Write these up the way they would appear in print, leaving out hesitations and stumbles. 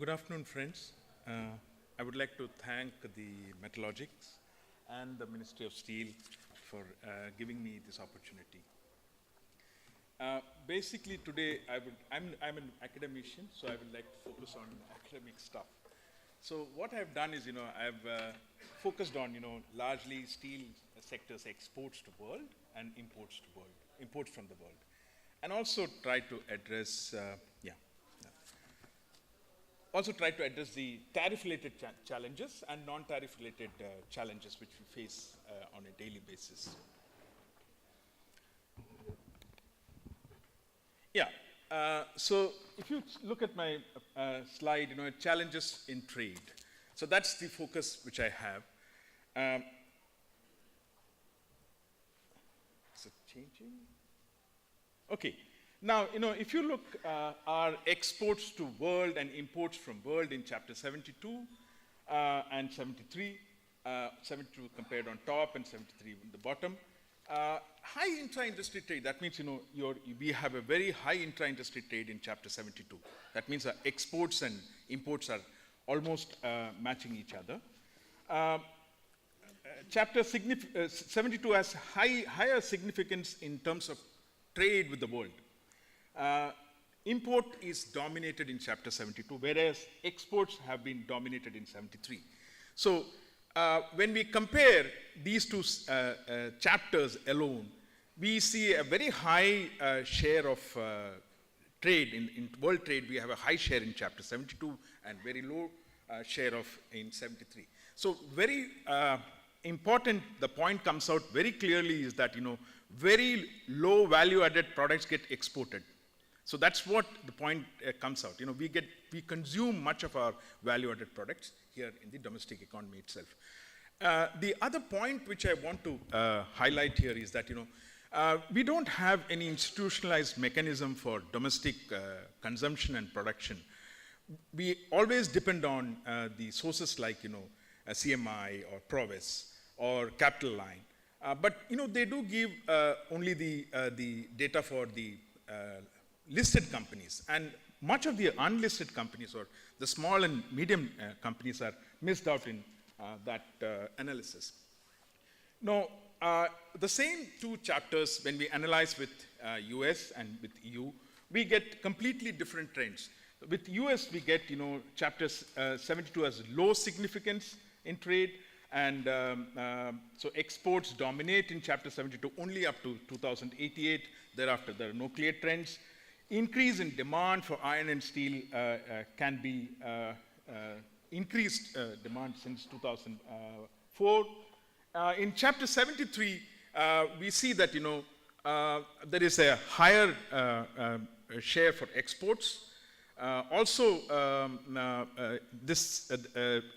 Good afternoon, friends. I would like to thank the Metalogics and the Ministry of Steel for giving me this opportunity. Basically, today I'm an academician, so I would like to focus on academic stuff. So what I've done is, I've focused on, largely steel sector's exports to world and imports from the world, and also try to address, also try to address the tariff-related challenges and non-tariff-related challenges which we face on a daily basis. So if you look at my slide, challenges in trade. So that's the focus which I have. Is it changing? Okay. Now, if you look our exports to world and imports from world in chapter 72 and 73, 72 compared on top and 73 on the bottom. High intra-industry trade, that means, we have a very high intra-industry trade in chapter 72. That means our exports and imports are almost matching each other. Chapter 72 has higher significance in terms of trade with the world. Import is dominated in chapter 72, whereas exports have been dominated in 73. So when we compare these two chapters alone, we see a very high share of trade. In world trade, we have a high share in chapter 72 and very low share in 73. So very important, the point comes out very clearly is that, very low value-added products get exported. So that's what the point comes out. We consume much of our value-added products here in the domestic economy itself. The other point which I want to highlight here is that, we don't have any institutionalized mechanism for domestic consumption and production. We always depend on the sources like, CMI or Provis or Capital Line. But, they do give only the data for the listed companies, and much of the unlisted companies or the small and medium companies are missed out in that analysis. Now, the same two chapters, when we analyze with US and with EU, we get completely different trends. With US, we get, chapters 72 has low significance in trade, and so exports dominate in chapter 72 only up to 2088. Thereafter, there are no clear trends. Increase in demand for iron and steel can be increased demand since 2004. In chapter 73, we see that, there is a higher share for exports. Also,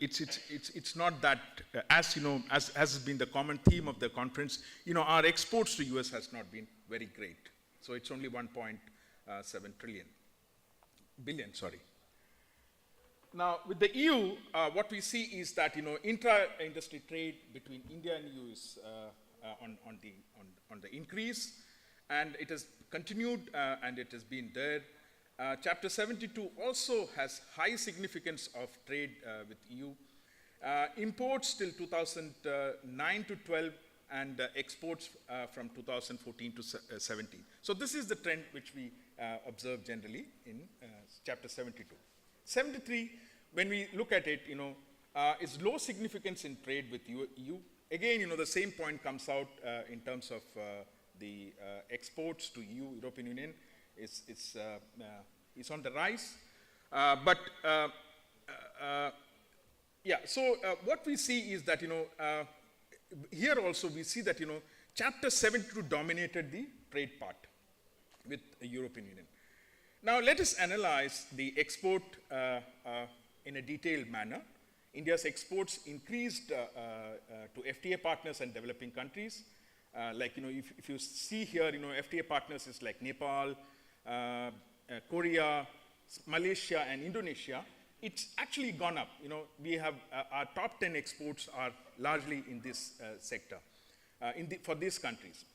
it's not that, as has been the common theme of the conference, our exports to US has not been very great. So it's only 1.7 billion. Now, with the EU, what we see is that, intra-industry trade between India and EU is on the increase, and it has continued and it has been there. Chapter 72 also has high significance of trade with EU. Imports till 2009 to 12 and exports from 2014 to 17. So this is the trend which we observe generally in chapter 72. 73, when we look at it, is low significance in trade with EU. Again, the same point comes out in terms of the exports to EU, European Union, is on the rise. So what we see is that, here also we see that, chapter 72 dominated the trade part with the European Union. Now let us analyze the export in a detailed manner. India's exports increased to FTA partners and developing countries. If you see here, FTA partners is like Nepal, Korea, Malaysia, and Indonesia. It's actually gone up. We have our top 10 exports are largely in this sector for these countries.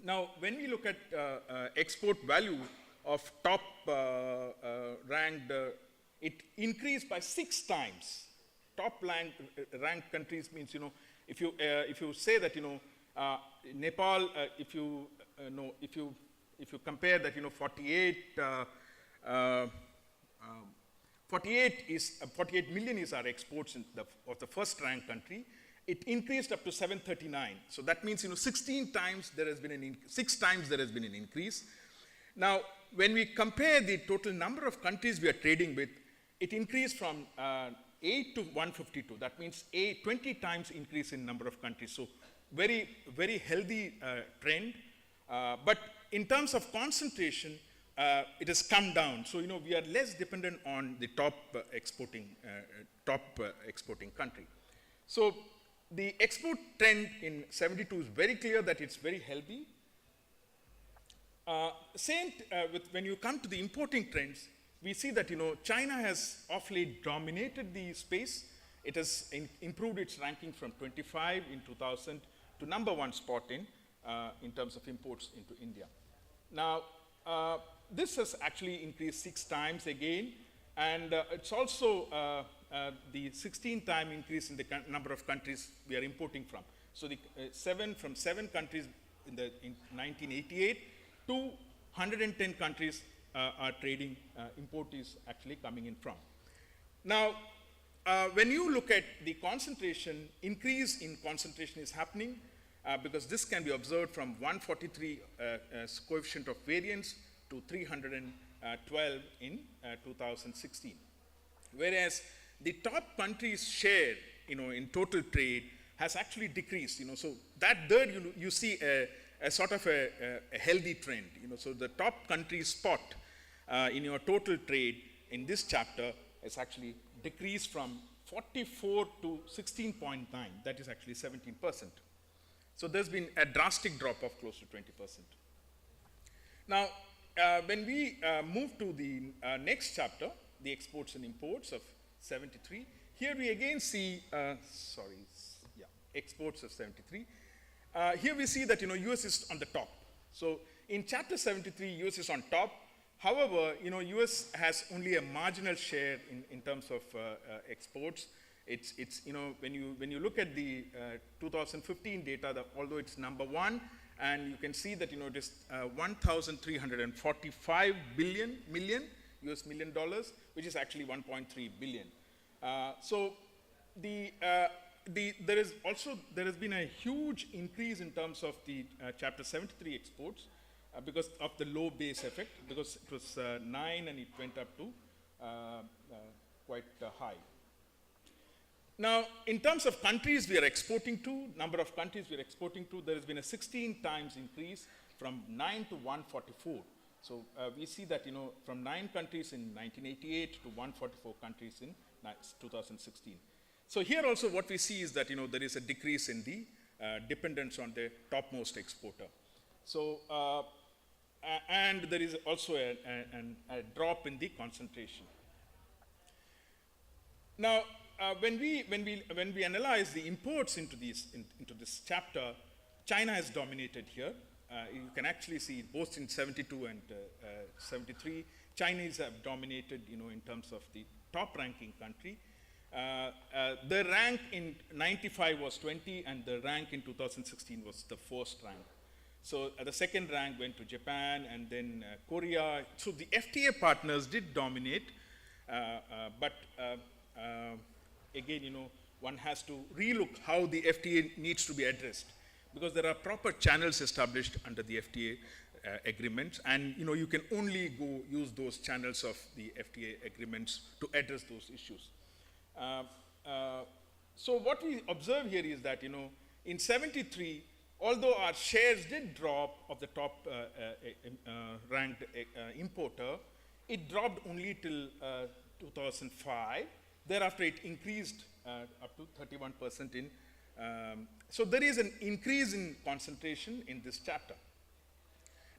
Now, when we look at export value of top ranked it increased by 6 times. Top ranked countries means, if you say that, Nepal, if you compare that, 48 million is our exports of the first ranked country. It increased up to 739. So that means, 16 times there has been 6 times there has been an increase. Now, when we compare the total number of countries we are trading with, it increased from 8 to 152. That means a 20 times increase in number of countries. So very, very healthy trend. But in terms of concentration, it has come down. So, we are less dependent on the top exporting country. So the export trend in 72 is very clear that it's very healthy. When you come to the importing trends, we see that, China has of late dominated the space. It has improved its ranking from 25 in 2000 to number 1 spot in terms of imports into India. Now, this has actually increased 6 times again, and it's also the 16th time increase in the number of countries we are importing from. So from 7 countries in 1988 to 110 countries are trading import is actually coming in from. Now, when you look at the concentration, increase in concentration is happening because this can be observed from 143 coefficient of variance to 312 in 2016. Whereas the top countries' share, in total trade has actually decreased. So that there you see a sort of a healthy trend. So the top countries' spot in your total trade in this chapter is actually decreased from 44 to 16.9. That is actually 17%. So there's been a drastic drop of close to 20%. Now, when we move to the next chapter, the exports and imports of 73, here we again see, exports of 73. Here we see that, US is on the top. So in chapter 73, US is on top. However, US has only a marginal share in terms of exports. It's when you look at the 2015 data, although it's number 1, and you can see that, it is 1,345 million US million dollars, which is actually 1.3 billion. So there has been a huge increase in terms of the chapter 73 exports because of the low base effect, because it was 9 and it went up to quite high. Now, in terms of countries we are exporting to, number of countries we are exporting to, there has been a 16 times increase from 9 to 144. So we see that, from 9 countries in 1988 to 144 countries in 2016. So here also what we see is that, there is a decrease in the dependence on the topmost exporter. So, and there is also a drop in the concentration. Now, when we analyze the imports into this chapter, China has dominated here. You can actually see both in 72 and 73, Chinese have dominated, in terms of the top ranking country. The rank in 95 was 20, and the rank in 2016 was the first rank. So the second rank went to Japan and then Korea. So the FTA partners did dominate, but again, one has to relook how the FTA needs to be addressed, because there are proper channels established under the FTA agreements, and you can only go use those channels of the FTA agreements to address those issues. So what we observe here is that, in 73, although our shares did drop of the top ranked importer, it dropped only till 2005. Thereafter, it increased up to 31% in. So there is an increase in concentration in this chapter.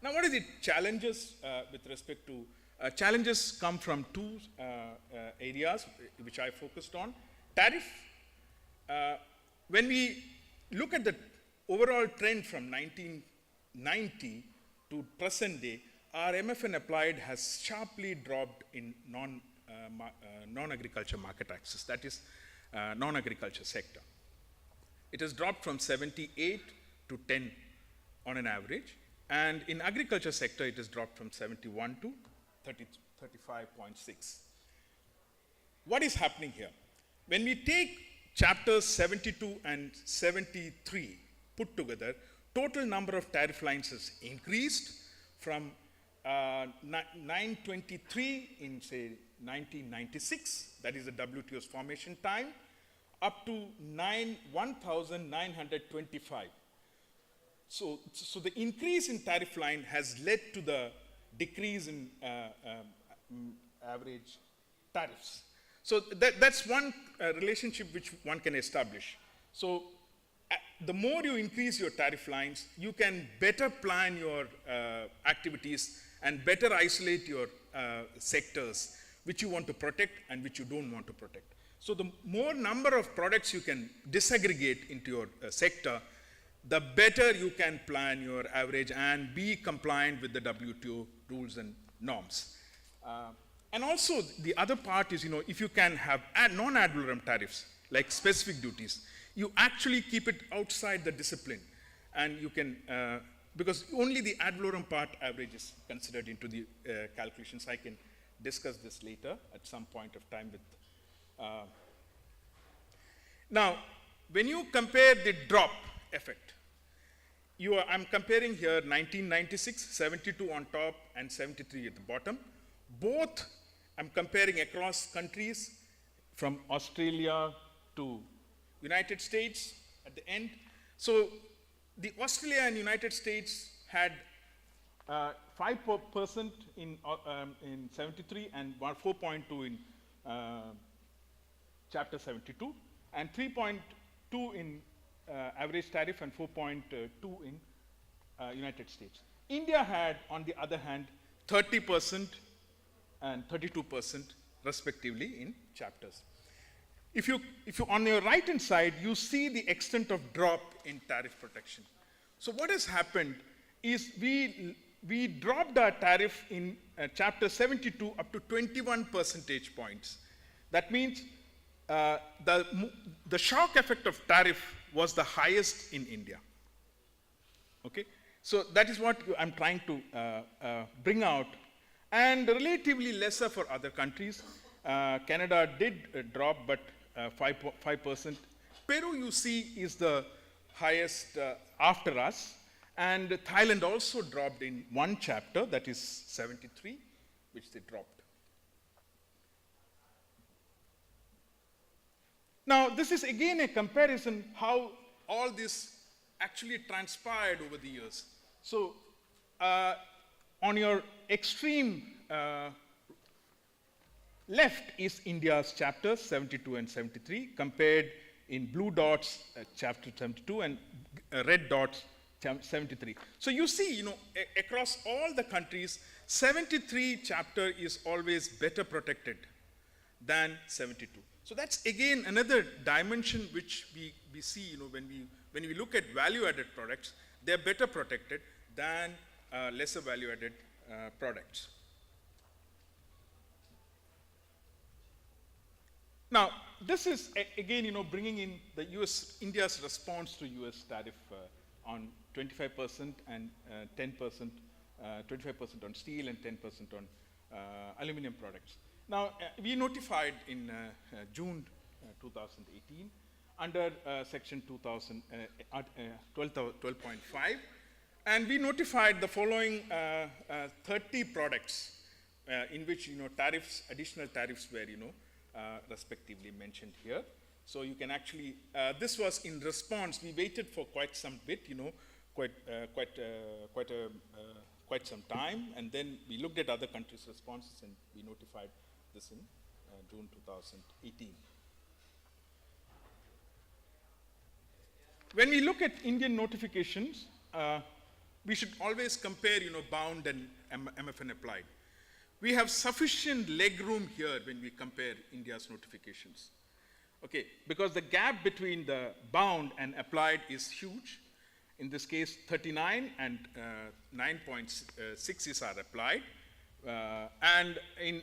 Now, what are the challenges with respect to? Challenges come from 2 areas which I focused on. Tariff. When we look at the overall trend from 1990 to present day, our MFN applied has sharply dropped in non-agriculture market access, that is non-agriculture sector. It has dropped from 78 to 10 on an average, and in agriculture sector it has dropped from 71 to 35.6. What is happening here? When we take chapters 72 and 73 put together, total number of tariff lines has increased from 923 in, say, 1996, that is the WTO's formation time, up to 1,925. So the increase in tariff line has led to the decrease in average tariffs. So that's one relationship which one can establish. So the more you increase your tariff lines, you can better plan your activities and better isolate your sectors which you want to protect and which you don't want to protect. So the more number of products you can disaggregate into your sector, the better you can plan your average and be compliant with the WTO rules and norms. And also the other part is, if you can have non-ad valorem tariffs, like specific duties, you actually keep it outside the discipline. And you can, because only the ad valorem part average is considered into the calculations. I can discuss this later at some point of time with. Now, when you compare the drop effect, I'm comparing here 1996, 72 on top and 73 at the bottom. Both I'm comparing across countries from Australia to United States at the end. So the Australia and United States had 5% in 73 and 4.2 in chapter 72, and 3.2 in average tariff and 4.2 in United States. India had, on the other hand, 30% and 32% respectively in chapters. If you on your right hand side, you see the extent of drop in tariff protection. So what has happened is we dropped our tariff in chapter 72 up to 21 percentage points. That means the shock effect of tariff was the highest in India. Okay, so that is what I'm trying to bring out, and relatively lesser for other countries. Canada did drop, but 5%. Peru, you see, is the highest after us, and Thailand also dropped in one chapter, that is 73, which they dropped. Now, this is again a comparison how all this actually transpired over the years. So, on your extreme left is India's chapters 72 and 73, compared in blue dots chapter 72 and red dots 73. So you see, across all the countries, 73 chapter is always better protected than 72. So that's again another dimension which we see, when we look at value-added products, they're better protected than lesser value-added products. Now, this is again, bringing in the India's response to US tariff on 25% and 10%, 25% on steel and 10% on aluminum products. Now, we notified in June 2018 under section 12.5, and we notified the following 30 products in which additional tariffs were respectively mentioned here. So you can actually, this was in response. We waited for quite some bit, quite some time, and then we looked at other countries' responses, and we notified this in June 2018. When we look at Indian notifications, we should always compare, bound and MFN applied. We have sufficient leg room here when we compare India's notifications. Okay, because the gap between the bound and applied is huge. In this case, 39 and 9.6 are applied. And in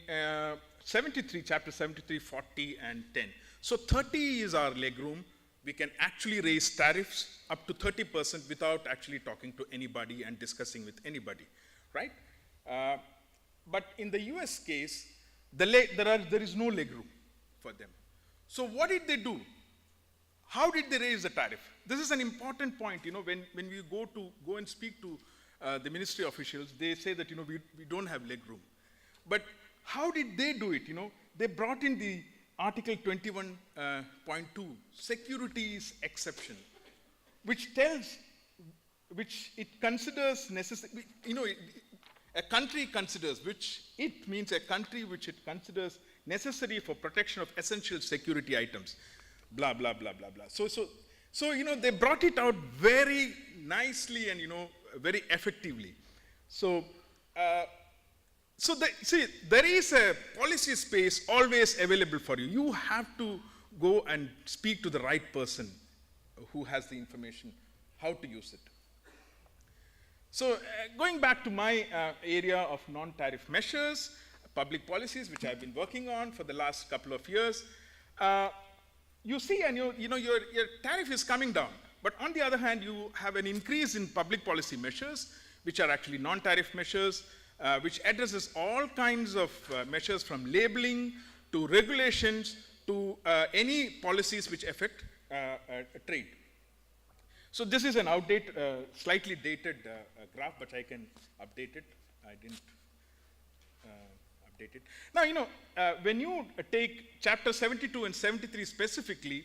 73, chapter 73, 40, and 10. So 30 is our legroom. We can actually raise tariffs up to 30% without actually talking to anybody and discussing with anybody, right? But in the US case, there is no legroom for them. So what did they do? How did they raise the tariff? This is an important point. When we go and speak to the ministry officials, they say that we don't have legroom. But how did they do it? They brought in the Article 21.2 securities exception, which it considers necessary. A country considers, which it means a country which it considers necessary for protection of essential security items. Blah blah blah blah blah. So they brought it out very nicely and very effectively. There is a policy space always available for you. You have to go and speak to the right person who has the information, how to use it. So going back to my area of non-tariff measures, public policies, which I've been working on for the last couple of years, you see, and your tariff is coming down. But on the other hand, you have an increase in public policy measures, which are actually non-tariff measures, which addresses all kinds of measures from labeling to regulations to any policies which affect trade. So this is an slightly dated graph, but I can update it. I didn't update it. Now, when you take chapter 72 and 73 specifically,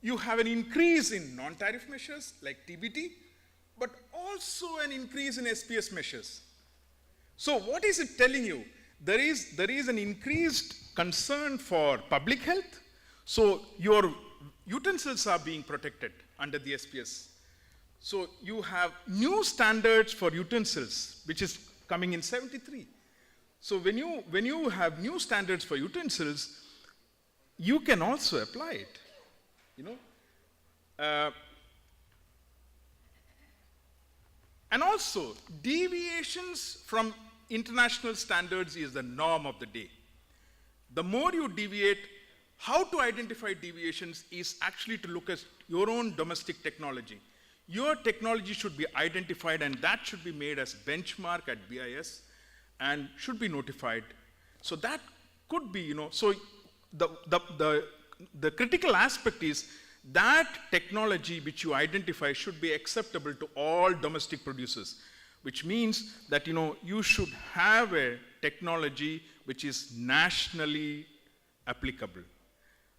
you have an increase in non-tariff measures like TBT, but also an increase in SPS measures. So what is it telling you? There is an increased concern for public health. So your utensils are being protected under the SPS. So you have new standards for utensils, which is coming in 73. So when you have new standards for utensils, you can also apply it. And also, deviations from international standards is the norm of the day. The more you deviate, how to identify deviations is actually to look at your own domestic technology. Your technology should be identified, and that should be made as benchmark at BIS and should be notified. So that could be, so the critical aspect is that technology which you identify should be acceptable to all domestic producers, which means that you should have a technology which is nationally applicable.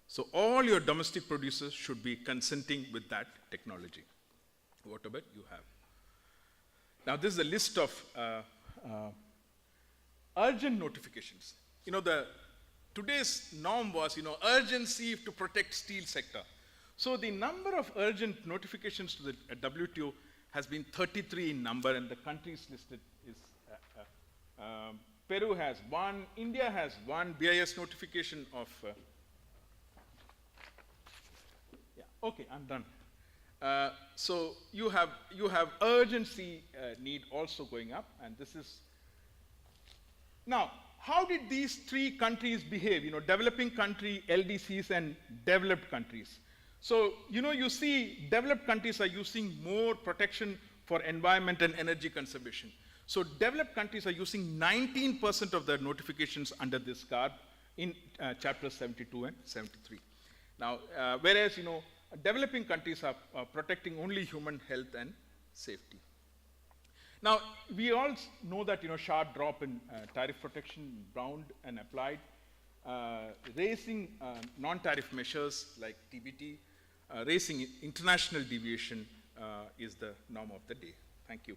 So all your domestic producers should be consenting with that technology, whatever you have. Now this is a list of urgent notifications. Today's norm was urgency to protect steel sector. So the number of urgent notifications to the WTO has been 33 in number, and the countries listed is Peru has 1, India has 1 BIS notification of. Okay, I'm done. So you have urgency need also going up, and this is now. How did these three countries behave? Developing country, LDCs, and developed countries. So, you see developed countries are using more protection for environment and energy conservation. So developed countries are using 19% of their notifications under this garb in chapters 72 and 73. Now, whereas, developing countries are protecting only human health and safety. Now, we all know that, sharp drop in tariff protection, bound and applied, raising non-tariff measures like TBT, raising international deviation is the norm of the day. Thank you.